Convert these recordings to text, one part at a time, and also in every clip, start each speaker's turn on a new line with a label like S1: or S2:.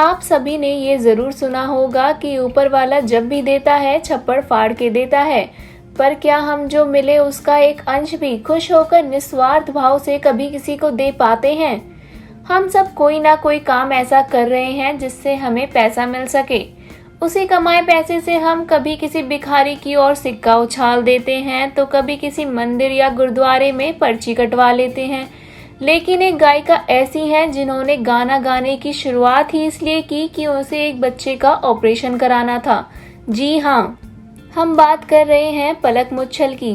S1: आप सभी ने ये जरूर सुना होगा कि ऊपर वाला जब भी देता है छप्पड़ फाड़ के देता है, पर क्या हम जो मिले उसका एक अंश भी खुश होकर निस्वार्थ भाव से कभी किसी को दे पाते हैं? हम सब कोई ना कोई काम ऐसा कर रहे हैं जिससे हमें पैसा मिल सके। उसी कमाए पैसे से हम कभी किसी भिखारी की ओर सिक्का उछाल देते हैं, तो कभी किसी मंदिर या गुरुद्वारे में पर्ची कटवा लेते हैं। लेकिन एक गायिका ऐसी हैं जिन्होंने गाना गाने की शुरुआत ही इसलिए की कि उसे एक बच्चे का ऑपरेशन कराना था। जी हाँ, हम बात कर रहे हैं पलक मुच्छल की,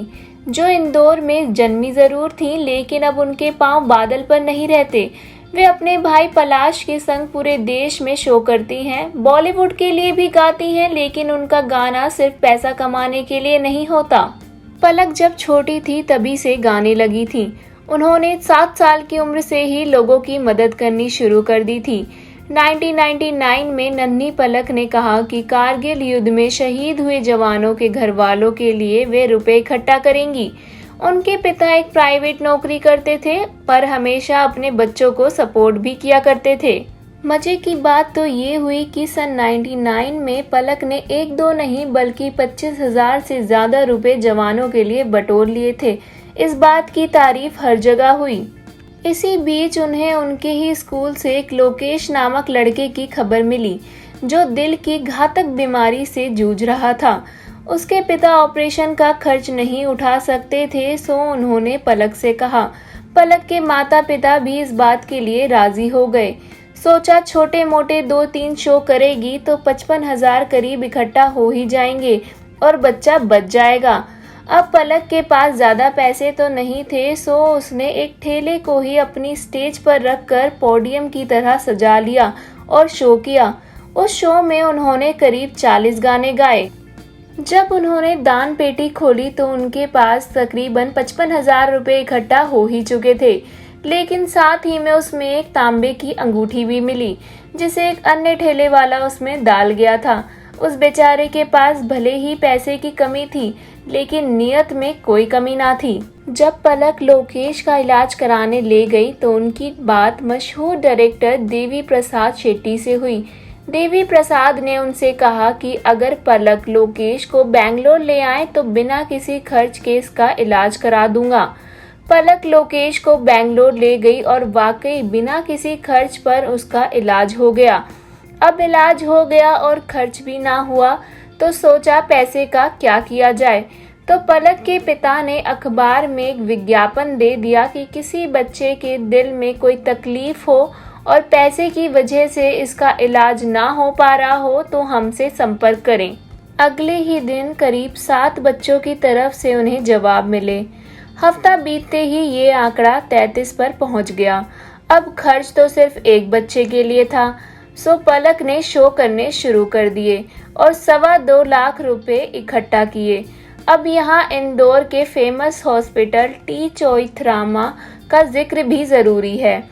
S1: जो इंदौर में जन्मी जरूर थी, लेकिन अब उनके पांव बादल पर नहीं रहते। वे अपने भाई पलाश के संग पूरे देश में शो करती हैं, बॉलीवुड के लिए भी गाती हैं, लेकिन उनका गाना सिर्फ पैसा कमाने के लिए नहीं होता। पलक जब छोटी थी तभी से गाने लगी थी। उन्होंने 7 साल की उम्र से ही लोगों की मदद करनी शुरू कर दी थी। 1999 में नन्ही पलक ने कहा कि कारगिल युद्ध में शहीद हुए जवानों के घर वालों के लिए वे रुपए इकट्ठा करेंगी। उनके पिता एक प्राइवेट नौकरी करते थे, पर हमेशा अपने बच्चों को सपोर्ट भी किया करते थे। मजे की बात तो ये हुई कि सन 99 में पलक ने 1-2 नहीं बल्कि 25,000 से ज्यादा रुपए जवानों के लिए बटोर लिए थे। इस बात की तारीफ हर जगह हुई। इसी बीच उन्हें उनके ही स्कूल से एक लोकेश नामक लड़के की खबर मिली, जो दिल की घातक बीमारी से जूझ रहा था। उसके पिता ऑपरेशन का खर्च नहीं उठा सकते थे, सो उन्होंने पलक से कहा। पलक के माता पिता भी इस बात के लिए राजी हो गए। सोचा छोटे मोटे 2-3 शो करेगी तो 55,000 करीब इकट्ठा हो ही जाएंगे और बच्चा बच जाएगा। अब पलक के पास ज्यादा पैसे तो नहीं थे, सो उसने एक ठेले को ही अपनी स्टेज पर रखकर पोडियम की तरह सजा लिया और शो किया। उस शो में उन्होंने करीब 40 गाने गाए। जब उन्होंने दान पेटी खोली तो उनके पास तकरीबन 55,000 रुपए इकट्ठा हो ही चुके थे, लेकिन साथ ही में उसमें एक तांबे की अंगूठी भी मिली, जिसे एक अन्य ठेले वाला उसमें डाल गया था। उस बेचारे के पास भले ही पैसे की कमी थी, लेकिन नियत में कोई कमी ना थी। जब पलक लोकेश का इलाज कराने ले गई तो उनकी बात मशहूर डायरेक्टर देवी प्रसाद शेट्टी से हुई। देवी प्रसाद ने उनसे कहा कि अगर पलक लोकेश को बेंगलोर ले आए तो बिना किसी खर्च के इसका इलाज करा दूंगा। पलक लोकेश को बेंगलोर ले गई और वाकई बिना किसी खर्च पर उसका इलाज हो गया। अब इलाज हो गया और खर्च भी ना हुआ, तो सोचा पैसे का क्या किया जाए। तो पलक के पिता ने अखबार में एक विज्ञापन दे दिया कि किसी बच्चे के दिल में कोई तकलीफ हो और पैसे की वजह से इसका इलाज ना हो पा रहा हो तो हमसे संपर्क करें। अगले ही दिन करीब 7 बच्चों की तरफ से उन्हें जवाब मिले। हफ्ता बीतते ही ये आंकड़ा 33 पर पहुंच गया। अब खर्च तो सिर्फ एक बच्चे के लिए था, सो पलक ने शो करने शुरू कर दिए और 2.25 लाख रुपए इकट्ठा किए। अब यहाँ इंदौर के फेमस हॉस्पिटल टी चोइथरामा का जिक्र भी जरूरी है।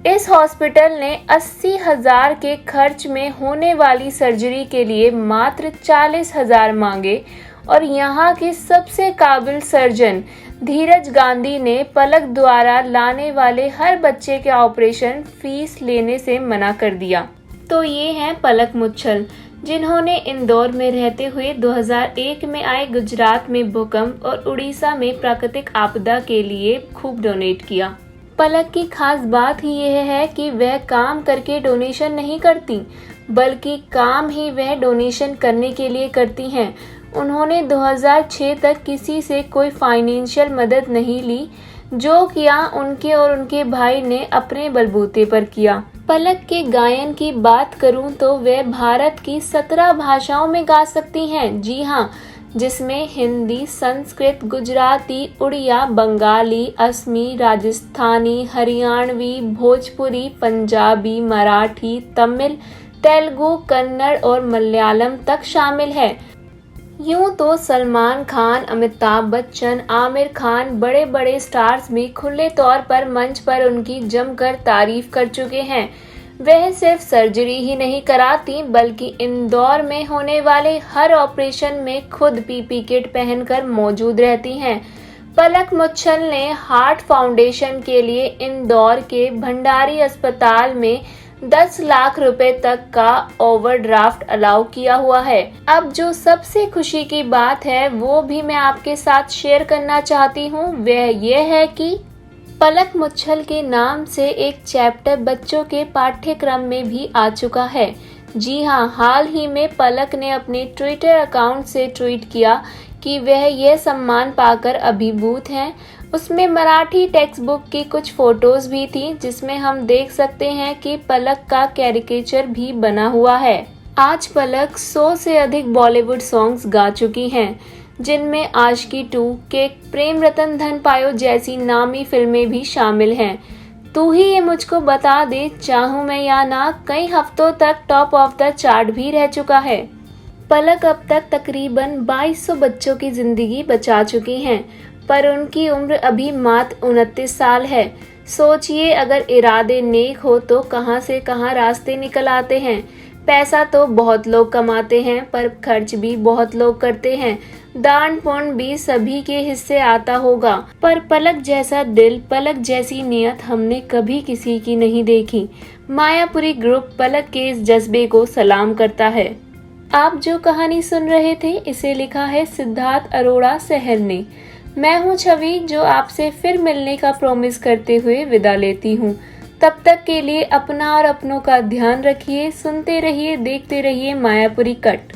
S1: इस हॉस्पिटल ने 80,000 के खर्च में होने वाली सर्जरी के लिए मात्र 40,000 मांगे और यहाँ के सबसे काबिल सर्जन धीरज गांधी ने पलक द्वारा लाने वाले हर बच्चे के ऑपरेशन फीस लेने से मना कर दिया। तो ये हैं पलक मुच्छल, जिन्होंने इंदौर में रहते हुए 2001 में आए गुजरात में भूकंप और उड़ीसा में प्राकृतिक आपदा के लिए खूब डोनेट किया। पलक की खास बात ही यह है कि वह काम करके डोनेशन नहीं करती, बल्कि काम ही वह डोनेशन करने के लिए करती हैं। उन्होंने 2006 तक किसी से कोई फाइनेंशियल मदद नहीं ली। जो किया उनके और उनके भाई ने अपने बलबूते पर किया। पलक के गायन की बात करूं तो वे भारत की 17 भाषाओं में गा सकती हैं। जी हाँ, जिसमें हिंदी, संस्कृत, गुजराती, उड़िया, बंगाली, असमी, राजस्थानी, हरियाणवी, भोजपुरी, पंजाबी, मराठी, तमिल, तेलुगु, कन्नड़ और मलयालम तक शामिल है। यूं तो सलमान खान, अमिताभ बच्चन, आमिर खान, बड़े बड़े स्टार्स भी खुले तौर पर मंच पर उनकी जमकर तारीफ कर चुके हैं। वह सिर्फ सर्जरी ही नहीं कराती, बल्कि इंदौर में होने वाले हर ऑपरेशन में खुद पीपी किट पहनकर मौजूद रहती हैं। पलक मुच्छल ने हार्ट फाउंडेशन के लिए इंदौर के भंडारी अस्पताल में 10 लाख रुपए तक का ओवरड्राफ्ट अलाउ किया हुआ है। अब जो सबसे खुशी की बात है वो भी मैं आपके साथ शेयर करना चाहती हूँ, वह ये है कि पलक मुच्छल के नाम से एक चैप्टर बच्चों के पाठ्यक्रम में भी आ चुका है। जी हाँ, हाल ही में पलक ने अपने ट्विटर अकाउंट से ट्वीट किया कि वह यह सम्मान पाकर अभिभूत हैं। उसमें मराठी टेक्स्ट बुक की कुछ फोटोज भी थी जिसमें हम देख सकते हैं कि पलक का कैरिकेचर भी बना हुआ है। आज पलक 100 से अधिक बॉलीवुड सॉन्ग्स गा चुकी हैं, जिनमें आशिकी 2, केक, प्रेम रतन धन पायो जैसी नामी फिल्में भी शामिल हैं। तू ही ये मुझको बता दे, चाहूं मैं या ना कई हफ्तों तक टॉप ऑफ द चार्ट भी रह चुका है। पलक अब तक तकरीबन 2200 बच्चों की जिंदगी बचा चुकी हैं, पर उनकी उम्र अभी मात्र 29 साल है। सोचिए, अगर इरादे नेक हो तो कहां से कहां रास्ते निकल आते हैं। पैसा तो बहुत लोग कमाते हैं, पर खर्च भी बहुत लोग करते हैं। दान पुण्य भी सभी के हिस्से आता होगा, पर पलक जैसा दिल, पलक जैसी नियत हमने कभी किसी की नहीं देखी। मायापुरी ग्रुप पलक के इस जज्बे को सलाम करता है। आप जो कहानी सुन रहे थे इसे लिखा है सिद्धार्थ अरोड़ा सहर ने। मैं हूँ छवि, जो आपसे फिर मिलने का प्रॉमिस करते हुए विदा लेती हूँ। तब तक के लिए अपना और अपनों का ध्यान रखिए। सुनते रहिए, देखते रहिए मायापुरी कट।